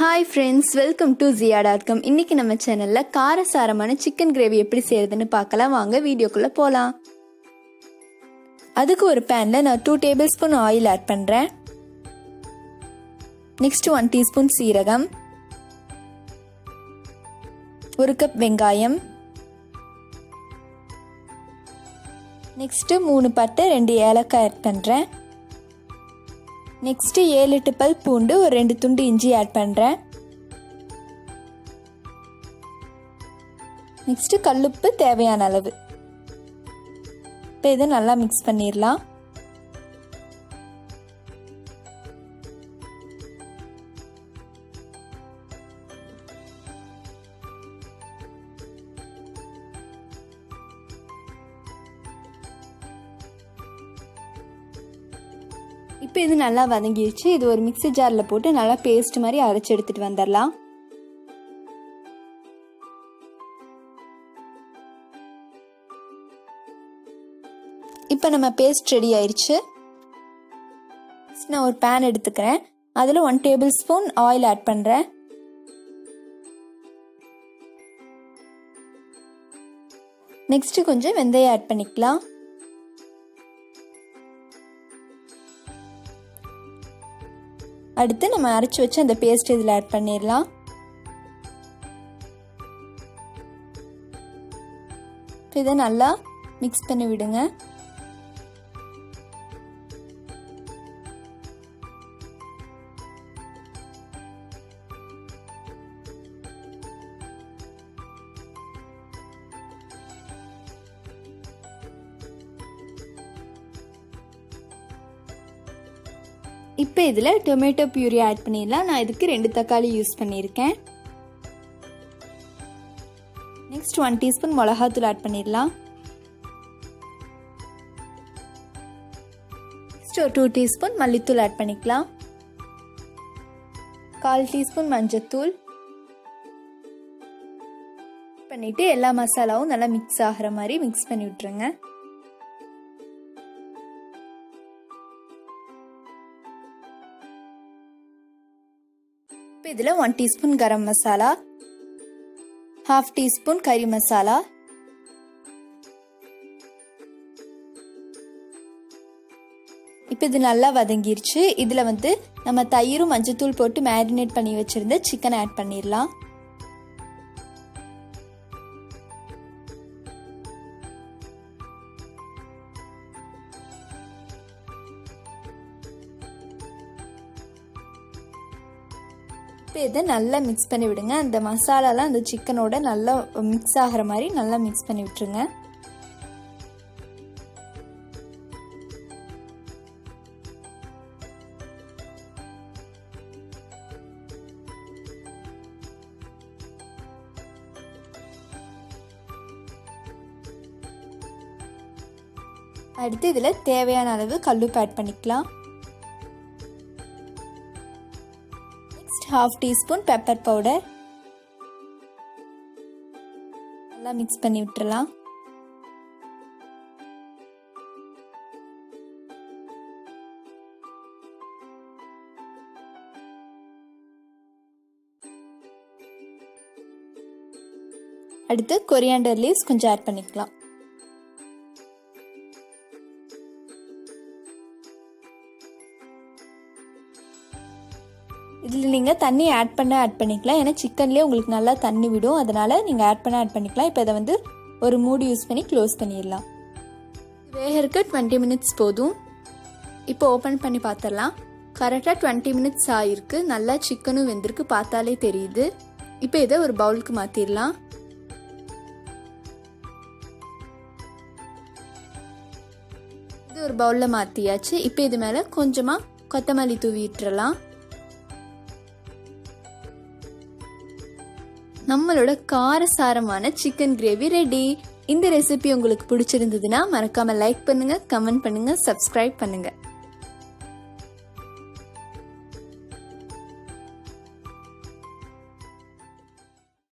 Hi friends, welcome to Zoya.com. இன்னைக்கு நம்ம சேனல்ல காரசாரமான சிக்கன் கிரேவி எப்படி செய்யறதுன்னு பார்க்கலாம். வாங்க வீடியோக்குள்ள போலாம். அதுக்கு ஒரு பேன்ல நான் 2 டேபிள்ஸ்பூன் ஆயில் ஆட் பண்றேன். நெக்ஸ்ட் 1 டீஸ்பூன் சீரகம், 1 கப் வெங்காயம், நெக்ஸ்ட் 3 பட்டை 2 ஏலக்காய் ஆட் பண்றேன். நெக்ஸ்ட் 7-8 பல் பூண்டு, ஒரு 2 துண்டு இஞ்சி ஆட் பண்றேன். நெக்ஸ்ட் கல்லுப்பு தேவையான அளவு. இப்போ இதை நல்லா மிக்ஸ் பண்ணிடலாம். இப்போ இது நல்லா வதங்கிடுச்சு. இது ஒரு மிக்ஸி ஜாரில் போட்டு நல்லா பேஸ்ட் மாதிரி அரைச்சி எடுத்துட்டு வந்துடலாம். இப்போ நம்ம பேஸ்ட் ரெடி ஆயிடுச்சு. நான் ஒரு பேன் எடுத்துக்கிறேன். அதில் 1 டேபிள் ஸ்பூன் ஆயில் ஆட் பண்ணுறேன். நெக்ஸ்ட் கொஞ்சம் வெந்தயம் ஆட் பண்ணிக்கலாம். அடுத்து நம்ம அரைச்சி வச்சு அந்த பேஸ்ட் இதில் ஆட் பண்ணிடலாம். இதை நல்லா மிக்ஸ் பண்ணி விடுங்க. இப்போ இதில் டொமேட்டோ பியூரி ஆட் பண்ணிடலாம். நான் இதுக்கு 2 தக்காளி யூஸ் பண்ணியிருக்கேன். நெக்ஸ்ட் 1 டீஸ்பூன் மிளகாத்தூள் ஆட் பண்ணிடலாம். நெக்ஸ்ட் ஒரு 2 டீஸ்பூன் மல்லித்தூள் ஆட் பண்ணிக்கலாம். 1/4 டீஸ்பூன் மஞ்சத்தூள் பண்ணிட்டு எல்லா மசாலாவும் நல்லா மிக்ஸ் ஆகிற மாதிரி மிக்ஸ் பண்ணி விட்டுருங்க. இப்போ இதில் 1 டீஸ்பூன் கரம் மசாலா, 1/2 டீஸ்பூன் கறி மசாலா, இப்போ இது நல்லா வதங்கிருச்சு. இதில் நம்ம தயிரும் மஞ்சத்தூள் போட்டு மேரினேட் பண்ணி வச்சிருந்த சிக்கன் ஆட் பண்ணிடலாம். இப்போ இதை நல்லா மிக்ஸ் பண்ணி விடுங்க. அந்த மசாலாலாம் அந்த சிக்கனோட நல்லா மிக்ஸ் ஆகிற மாதிரி நல்லா மிக்ஸ் பண்ணி விட்டுருங்க. அடுத்து இதில் தேவையான அளவு கல்லுப்பு ஆட் பண்ணிக்கலாம். 1/2 டீஸ்பூன் பெப்பர் பவுடர் நல்லா மிக்ஸ் பண்ணி விட்டுறலாம். அடுத்து கொரியாண்டர் லீவ்ஸ் கொஞ்சம் ஆட் பண்ணிக்கலாம். இதில் நீங்கள் தண்ணி ஆட் பண்ணிக்கலாம். ஏன்னா சிக்கன்லேயே உங்களுக்கு நல்லா தண்ணி விடும். அதனால் நீங்கள் ஆட் பண்ணிக்கலாம். இப்போ இதை ஒரு மூடி யூஸ் பண்ணி க்ளோஸ் பண்ணிடலாம். வேகறதுக்கு 20 மினிட்ஸ் போதும். இப்போ ஓப்பன் பண்ணி பார்த்துடலாம். கரெக்டாக 20 மினிட்ஸ் ஆகிருக்கு. நல்லா சிக்கனும் வெந்திருக்கு, பார்த்தாலே தெரியுது. இப்போ இதை ஒரு பவுலுக்கு மாற்றிடலாம். இது ஒரு பவுலில் மாற்றியாச்சு. இப்போ இது மேலே கொஞ்சமாக கொத்தமல்லி தூவி விட்டுறலாம். நம்மளோட காரசாரமான சிக்கன் கிரேவி ரெடி. இந்த ரெசிபி உங்களுக்கு பிடிச்சிருந்ததுன்னா மறக்காம லைக் பண்ணுங்க, கமெண்ட் பண்ணுங்க, சப்ஸ்கிரைப் பண்ணுங்க.